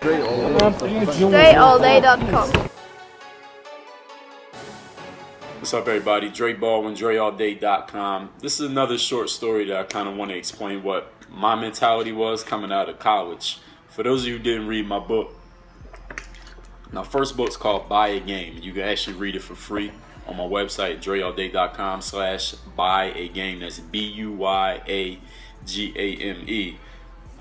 DreAllDay.com. What's up, everybody? Dre Baldwin, DreAllDay.com. This is another short story that I kind of want to explain what my mentality was coming out of college. For those of you who didn't read my book, my first book's called Buy a Game. You can actually read it for free on my website, DreAllDay.com/buyagame. That's BUYAGAME.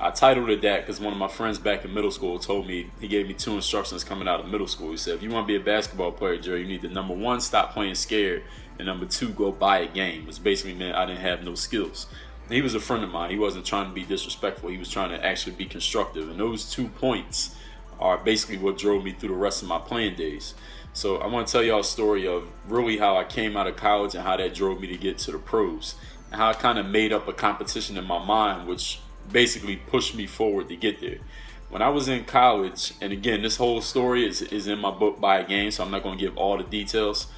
I titled it that because one of my friends back in middle school told me, he gave me two instructions coming out of middle school. He said, if you want to be a basketball player, Dre, you need to, number one, stop playing scared, and number two, go buy a game, which basically meant I didn't have no skills. And he was a friend of mine. He wasn't trying to be disrespectful. He was trying to actually be constructive. And those 2 points are basically what drove me through the rest of my playing days. So I want to tell y'all a story of really how I came out of college and how that drove me to get to the pros, and how I kind of made up a competition in my mind, which basically pushed me forward to get there. When I was in college, and again, this whole story is in my book, Buy a Game, so I'm not going to give all the details.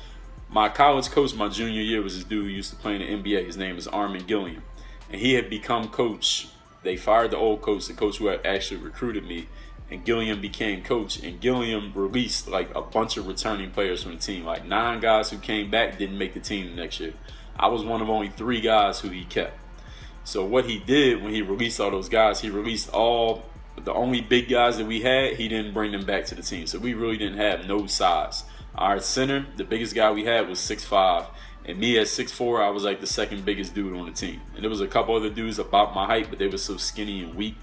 My college coach my junior year was this dude who used to play in the NBA. His name is Armin Gilliam, and he had become coach. They fired the old coach, the coach who had actually recruited me, and Gilliam became coach. And Gilliam released like a bunch of returning players from the team. Like 9 guys who came back didn't make the team the next year. I was one of only 3 guys who he kept. So what he did when he released all those guys, he released all the only big guys that we had. He didn't bring them back to the team. So we really didn't have no size. Our center, the biggest guy we had was 6'5", and me at 6'4", I was like the second biggest dude on the team. And there was a couple other dudes about my height, but they were so skinny and weak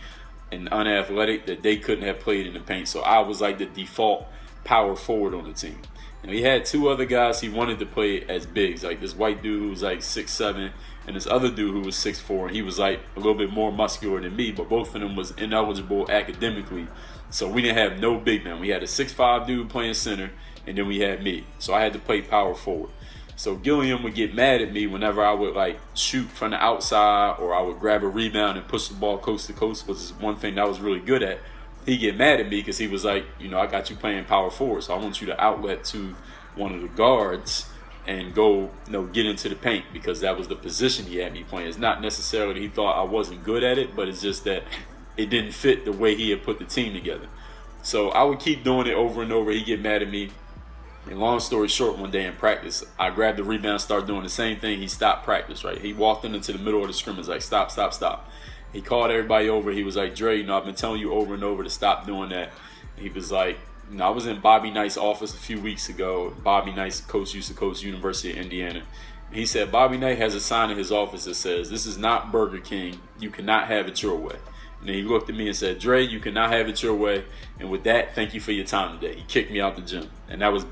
and unathletic that they couldn't have played in the paint. So I was like the default power forward on the team. And he had 2 other guys he wanted to play as bigs, like this white dude who was like 6'7", and this other dude who was 6'4", and he was like a little bit more muscular than me, but both of them was ineligible academically. So we didn't have no big men. We had a 6'5" dude playing center, and then we had me. So I had to play power forward. So Gilliam would get mad at me whenever I would like shoot from the outside, or I would grab a rebound and push the ball coast to coast, which is one thing that I was really good at. He'd get mad at me because he was like, I got you playing power forward, so I want you to outlet to one of the guards and go, get into the paint, because that was the position he had me playing. It's not necessarily that he thought I wasn't good at it, but it's just that it didn't fit the way he had put the team together. So I would keep doing it over and over. He'd get mad at me. And long story short, one day in practice, I grabbed the rebound, started doing the same thing. He stopped practice, right? He walked into the middle of the scrimmage like, stop, stop, stop. He called everybody over. He was like, Dre, I've been telling you over and over to stop doing that. He was like, I was in Bobby Knight's office a few weeks ago. Bobby Knight's coach used to coach University of Indiana. He said Bobby Knight has a sign in his office that says, this is not Burger King. You cannot have it your way. And then he looked at me and said, Dre, you cannot have it your way. And with that, thank you for your time today. He kicked me out the gym. And that was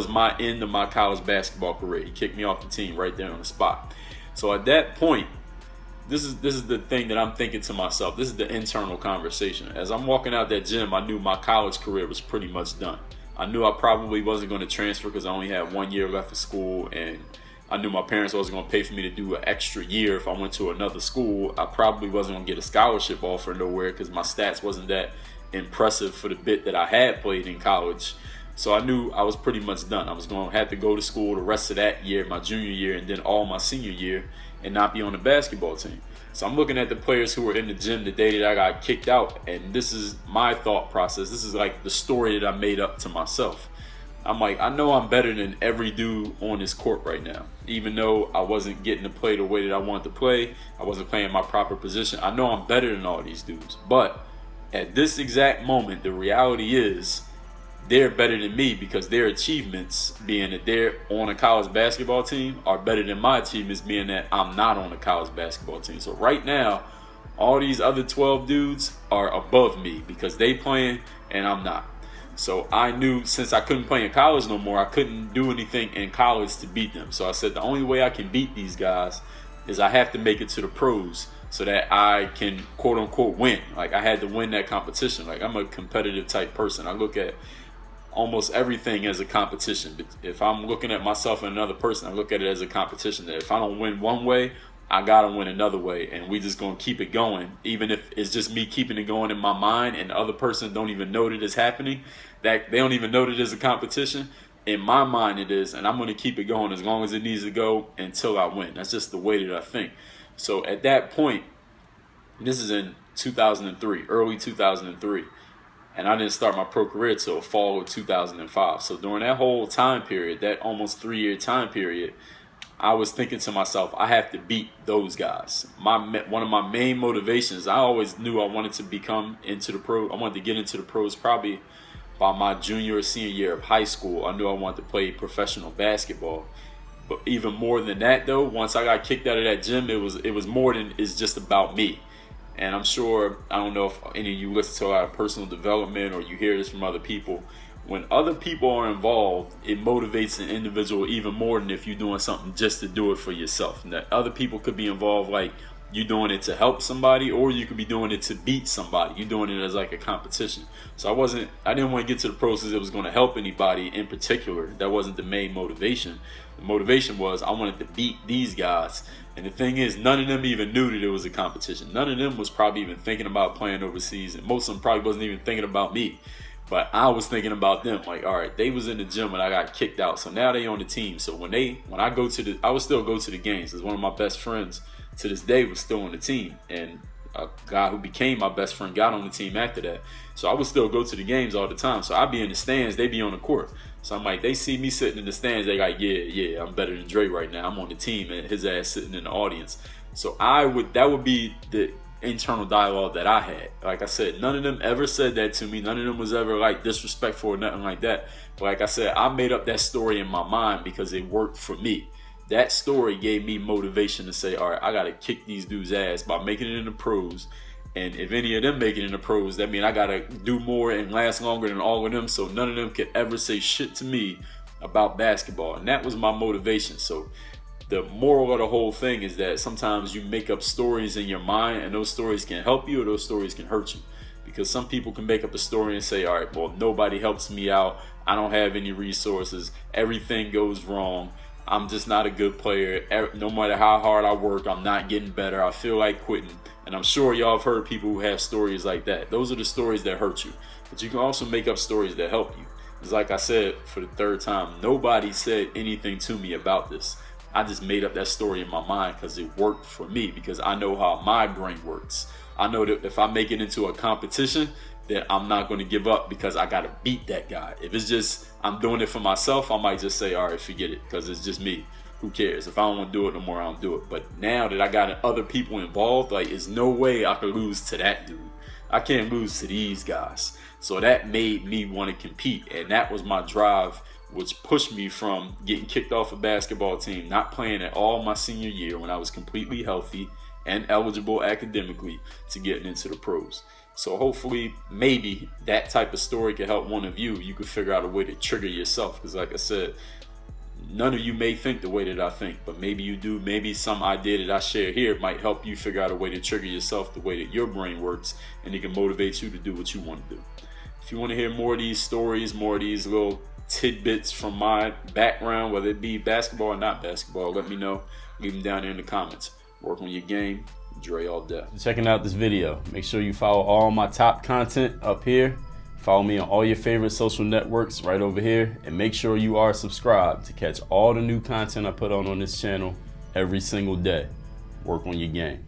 my end of my college basketball career. He kicked me off the team right there on the spot. So at that point, this is the thing that I'm thinking to myself. This is the internal conversation. As I'm walking out that gym, I knew my college career was pretty much done. I knew I probably wasn't going to transfer because I only had 1 year left of school, and I knew my parents wasn't going to pay for me to do an extra year if I went to another school. I probably wasn't going to get a scholarship offer nowhere because my stats wasn't that impressive for the bit that I had played in college. So I knew I was pretty much done. I was going to have to go to school the rest of that year, my junior year, and then all my senior year, and not be on the basketball team. So I'm looking at the players who were in the gym the day that I got kicked out, and this is my thought process. This is like the story that I made up to myself. I'm like, I know I'm better than every dude on this court right now. Even though I wasn't getting to play the way that I wanted to play, I wasn't playing my proper position. I know I'm better than all these dudes. But at this exact moment, the reality is they're better than me, because their achievements, being that they're on a college basketball team, are better than my achievements, being that I'm not on a college basketball team. So right now, all these other 12 dudes are above me because they playing and I'm not. So I knew, since I couldn't play in college no more, I couldn't do anything in college to beat them. So I said the only way I can beat these guys is I have to make it to the pros so that I can quote unquote win. Like, I had to win that competition. Like, I'm a competitive type person. I look at almost everything as a competition. But if I'm looking at myself and another person, I look at it as a competition. That if I don't win one way, I gotta win another way, and we just gonna keep it going, even if it's just me keeping it going in my mind, and the other person don't even know that it's happening, that they don't even know that it's a competition. In my mind it is, and I'm gonna keep it going as long as it needs to go until I win. That's just the way that I think. So at that point, this is in 2003, early 2003, and I didn't start my pro career till fall of 2005. So during that whole time period, that almost 3-year time period, I was thinking to myself, I have to beat those guys. One of my main motivations, I always knew I wanted to become into the pro. I wanted to get into the pros probably by my junior or senior year of high school. I knew I wanted to play professional basketball. But even more than that, though, once I got kicked out of that gym, it was more than it's just about me. And I'm sure, I don't know if any of you listen to a lot of personal development or you hear this from other people. When other people are involved, it motivates an individual even more than if you're doing something just to do it for yourself. And that other people could be involved, like you doing it to help somebody, or you could be doing it to beat somebody. You're doing it as like a competition. So I didn't want to get to the process that was going to help anybody in particular. That wasn't the main motivation. The motivation was I wanted to beat these guys. And the thing is, none of them even knew that it was a competition. None of them was probably even thinking about playing overseas, and most of them probably wasn't even thinking about me. But I was thinking about them, like, all right, they was in the gym and I got kicked out, so now they on the team. So when I go to I would still go to the games, because one of my best friends to this day was still on the team, and a guy who became my best friend got on the team after that. So I would still go to the games all the time. So I'd be in the stands, they be on the court. So I'm like, they see me sitting in the stands, they like, yeah, I'm better than Dre right now. I'm on the team, and his ass sitting in the audience. So that would be the internal dialogue that I had. Like I said, none of them ever said that to me. None of them was ever like disrespectful or nothing like that. But like I said, I made up that story in my mind because it worked for me. That story gave me motivation to say, all right, I got to kick these dudes' ass by making it in the pros. And if any of them make it in the pros, that means I got to do more and last longer than all of them, so none of them could ever say shit to me about basketball. And that was my motivation. So the moral of the whole thing is that sometimes you make up stories in your mind, and those stories can help you or those stories can hurt you. Because some people can make up a story and say, all right, well, nobody helps me out. I don't have any resources. Everything goes wrong. I'm just not a good player. No matter how hard I work, I'm not getting better. I feel like quitting. And I'm sure y'all have heard people who have stories like that. Those are the stories that hurt you. But you can also make up stories that help you. It's like I said for the third time, nobody said anything to me about this. I just made up that story in my mind because it worked for me, because I know how my brain works. I know that if I make it into a competition, then I'm not going to give up because I got to beat that guy. If it's just I'm doing it for myself, I might just say, all right, forget it, because it's just me. Who cares? If I don't want to do it no more, I don't do it. But now that I got other people involved, like, there's no way I could lose to that dude. I can't lose to these guys. So that made me want to compete, and that was my drive, which pushed me from getting kicked off a basketball team, not playing at all my senior year when I was completely healthy and eligible academically, to getting into the pros. So hopefully, maybe that type of story could help one of you. You could figure out a way to trigger yourself, because like I said, none of you may think the way that I think, but maybe you do. Maybe some idea that I share here might help you figure out a way to trigger yourself the way that your brain works, and it can motivate you to do what you want to do. If you want to hear more of these stories, more of these little tidbits from my background, whether it be basketball or not basketball, let me know. Leave them down there in the comments. Work on your game. Dre all day. Checking out this video. Make sure you follow all my top content up here. Follow me on all your favorite social networks right over here. And make sure you are subscribed to catch all the new content I put on this channel every single day. Work on your game.